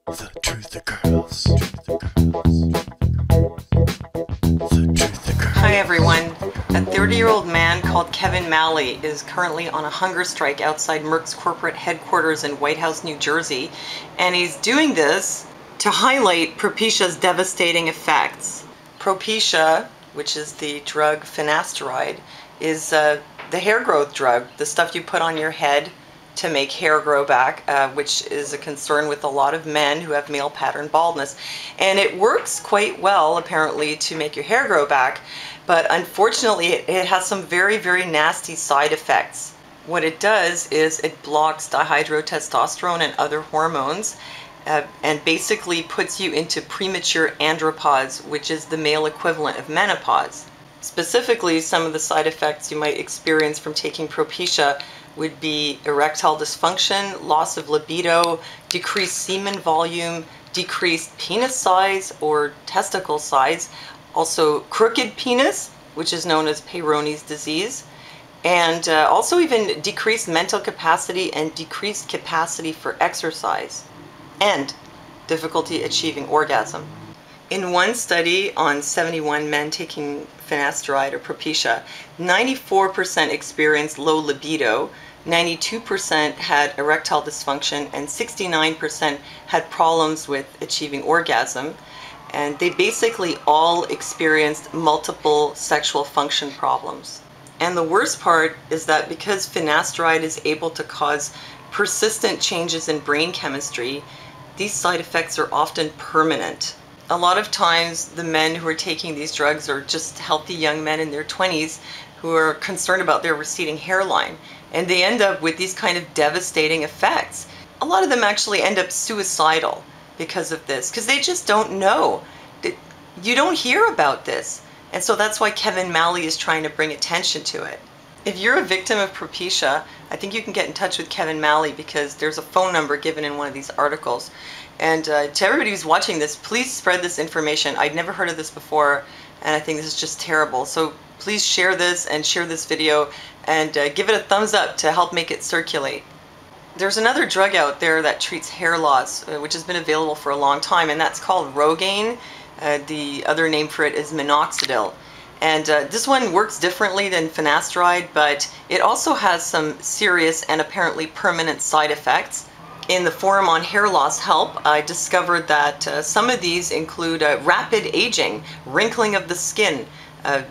The truth occurs. The truth occurs. Hi everyone. A 30-year-old man called Kevin Malley is currently on a hunger strike outside Merck's corporate headquarters in White House, New Jersey, and he's doing this to highlight Propecia's devastating effects. Propecia, which is the drug Finasteride, is the hair growth drug, the stuff you put on your head to make hair grow back, which is a concern with a lot of men who have male pattern baldness. And it works quite well, apparently, to make your hair grow back, but unfortunately it has some very, very nasty side effects. What it does is it blocks dihydrotestosterone and other hormones, and basically puts you into premature andropause, which is the male equivalent of menopause. Specifically, some of the side effects you might experience from taking Propecia would be erectile dysfunction, loss of libido, decreased semen volume, decreased penis size or testicle size, also crooked penis, which is known as Peyronie's disease, and also even decreased mental capacity and decreased capacity for exercise, and difficulty achieving orgasm. In one study on 71 men taking Finasteride or Propecia, 94% experienced low libido, 92% had erectile dysfunction, and 69% had problems with achieving orgasm. And they basically all experienced multiple sexual function problems. And the worst part is that because Finasteride is able to cause persistent changes in brain chemistry, these side effects are often permanent. A lot of times the men who are taking these drugs are just healthy young men in their 20s who are concerned about their receding hairline, and they end up with these kind of devastating effects. A lot of them actually end up suicidal because of this, because they just don't know. You don't hear about this, and so that's why Kevin Malley is trying to bring attention to it. If you're a victim of Propecia, I think you can get in touch with Kevin Malley because there's a phone number given in one of these articles. And to everybody who's watching this, please spread this information. I'd never heard of this before, and I think this is just terrible. So please share this and share this video and give it a thumbs up to help make it circulate. There's another drug out there that treats hair loss, which has been available for a long time, and that's called Rogaine. The other name for it is minoxidil. And this one works differently than Finasteride, but it also has some serious and apparently permanent side effects. In the forum on hair loss help, I discovered that some of these include rapid aging, wrinkling of the skin,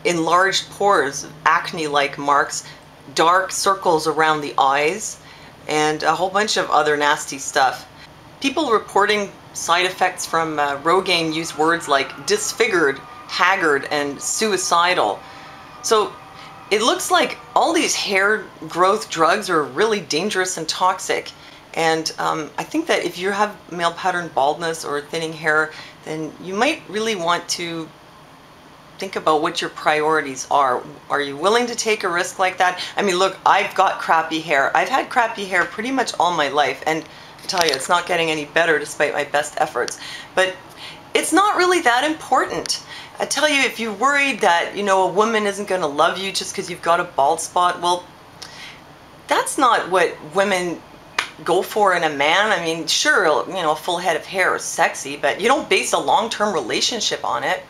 enlarged pores, acne-like marks, dark circles around the eyes, and a whole bunch of other nasty stuff. People reporting side effects from Rogaine use words like disfigured, haggard, and suicidal. So it looks like all these hair growth drugs are really dangerous and toxic. And I think that if you have male pattern baldness or thinning hair, then you might really want to think about what your priorities are. Are you willing to take a risk like that? I mean, look, I've got crappy hair. I've had crappy hair pretty much all my life, and I tell you, it's not getting any better despite my best efforts. But it's not really that important. I tell you, if you're worried that, you know, a woman isn't going to love you just because you've got a bald spot, well, that's not what women go for in a man. I mean, sure, you know, a full head of hair is sexy, but you don't base a long-term relationship on it.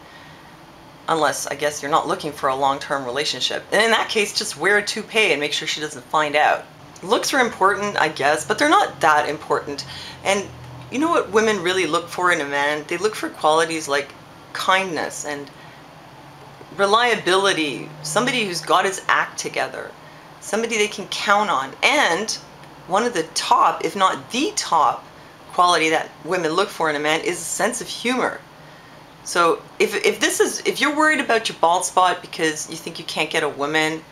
Unless, I guess, you're not looking for a long-term relationship. And in that case, just wear a toupee and make sure she doesn't find out. Looks are important, I guess, but they're not that important. And you know what women really look for in a man? They look for qualities like kindness and reliability, somebody who's got his act together, somebody they can count on, and one of the top, if not the top, quality that women look for in a man is a sense of humor. So if you're worried about your bald spot because you think you can't get a woman,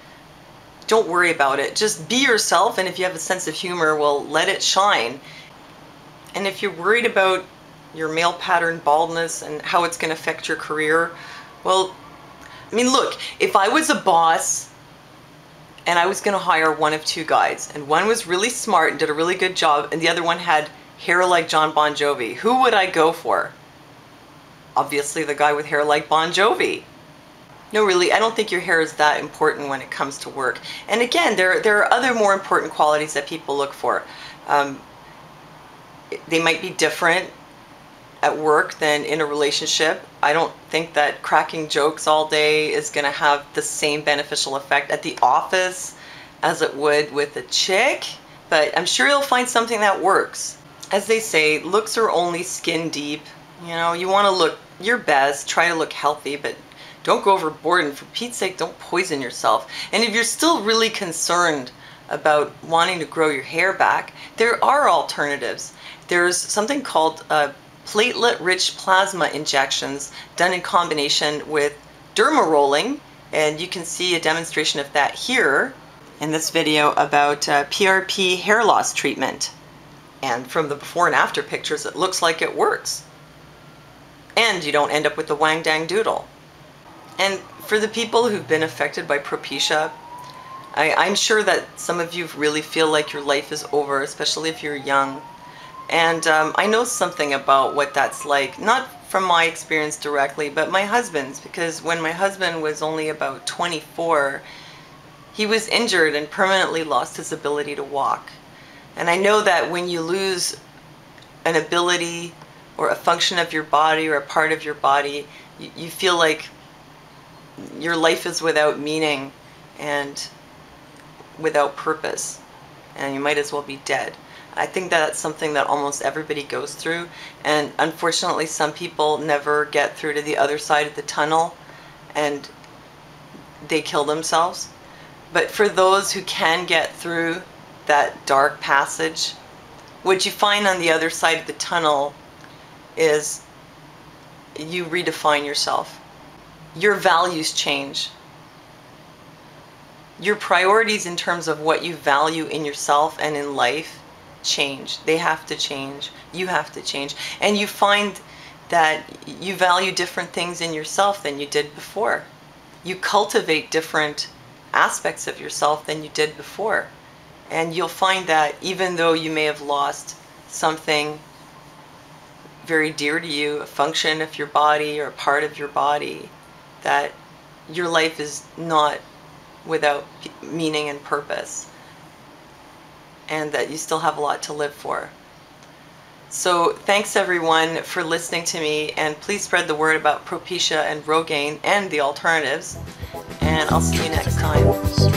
don't worry about it. Just be yourself, and if you have a sense of humor, well, let it shine. And if you're worried about your male pattern baldness and how it's going to affect your career, well, I mean, look, if I was a boss and I was going to hire one of two guys, and one was really smart and did a really good job, and the other one had hair like John Bon Jovi, who would I go for? Obviously the guy with hair like Bon Jovi. No, really, I don't think your hair is that important when it comes to work. And again, there are other more important qualities that people look for. They might be different. at work than in a relationship. I don't think that cracking jokes all day is going to have the same beneficial effect at the office as it would with a chick, but I'm sure you'll find something that works. As they say, looks are only skin deep. You know, you want to look your best, try to look healthy, but don't go overboard, and for Pete's sake, don't poison yourself. And if you're still really concerned about wanting to grow your hair back, there are alternatives. There's something called platelet-rich plasma injections done in combination with Dermarolling, and you can see a demonstration of that here in this video about PRP hair loss treatment. And from the before and after pictures, it looks like it works. And you don't end up with the wang dang doodle. And for the people who've been affected by Propecia, I'm sure that some of you really feel like your life is over, especially if you're young. And I know something about what that's like, not from my experience directly, but my husband's, because when my husband was only about 24, he was injured and permanently lost his ability to walk. And I know that when you lose an ability or a function of your body or a part of your body, you feel like your life is without meaning and without purpose, and you might as well be dead. I think that's something that almost everybody goes through, and unfortunately some people never get through to the other side of the tunnel and they kill themselves. But for those who can get through that dark passage, what you find on the other side of the tunnel is you redefine yourself. Your values change. Your priorities in terms of what you value in yourself and in life change. They have to change. You have to change. And you find that you value different things in yourself than you did before. You cultivate different aspects of yourself than you did before. And you'll find that even though you may have lost something very dear to you, a function of your body or a part of your body, that your life is not without meaning and purpose, and that you still have a lot to live for. So thanks everyone for listening to me, and please spread the word about Propecia and Rogaine and the alternatives, and I'll see you next time.